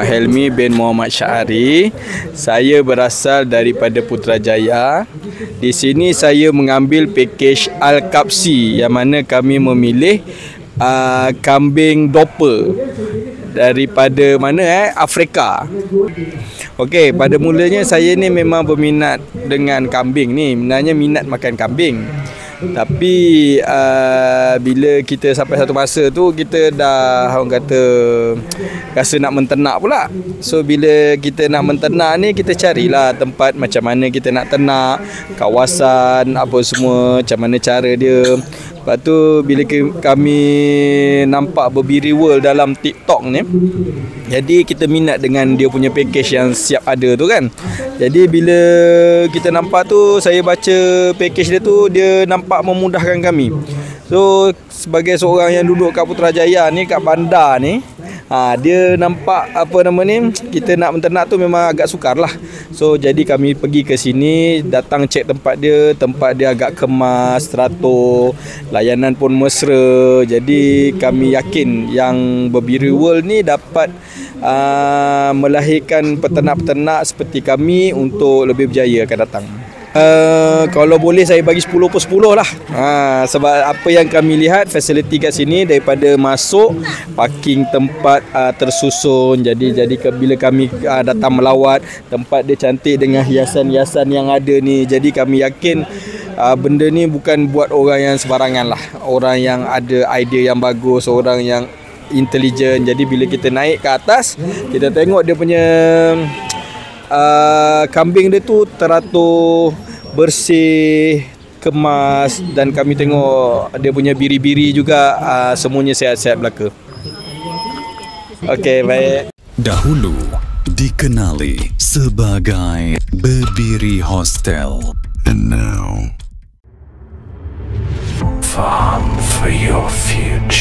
Helmi bin Muhammad Syahari. Saya berasal daripada Putrajaya. Di sini saya mengambil pakej Al-Kapsi yang mana kami memilih kambing doppel daripada mana Afrika. Okey, pada mulanya saya ni memang berminat dengan kambing ni. Sebenarnya minat makan kambing. Tapi bila kita sampai satu masa tu kita dah orang kata rasa nak menternak pula. So bila kita nak menternak ni kita carilah tempat macam mana kita nak ternak, kawasan apa semua, macam mana cara dia. Lepas tu bila kami nampak Berbiri World dalam TikTok ni, jadi kita minat dengan dia punya package yang siap ada tu kan. Jadi bila kita nampak tu, saya baca package dia tu, dia nampak memudahkan kami. So sebagai seorang yang duduk kat Putrajaya ni, kat bandar ni, dia nampak apa nama ni, kita nak menternak tu memang agak sukar lah. So jadi kami pergi ke sini, datang cek tempat dia agak kemas, teratur, layanan pun mesra. Jadi kami yakin yang Berbiri World ni dapat melahirkan peternak-peternak seperti kami untuk lebih berjaya akan datang. Kalau boleh saya bagi 10 per 10 lah. Sebab apa yang kami lihat, fasiliti kat sini daripada masuk, parking tempat tersusun. Jadi bila kami datang melawat, tempat dia cantik dengan hiasan-hiasan yang ada ni. Jadi kami yakin benda ni bukan buat orang yang sembarangan lah. Orang yang ada idea yang bagus, orang yang intelijen. Jadi bila kita naik ke atas, kita tengok dia punya kambing dia tu teratur, bersih, kemas, dan kami tengok dia punya biri-biri juga semuanya sihat-sihat belaka. Okey, baik. Dahulu dikenali sebagai Berbiri Hostel, and now farm for your future.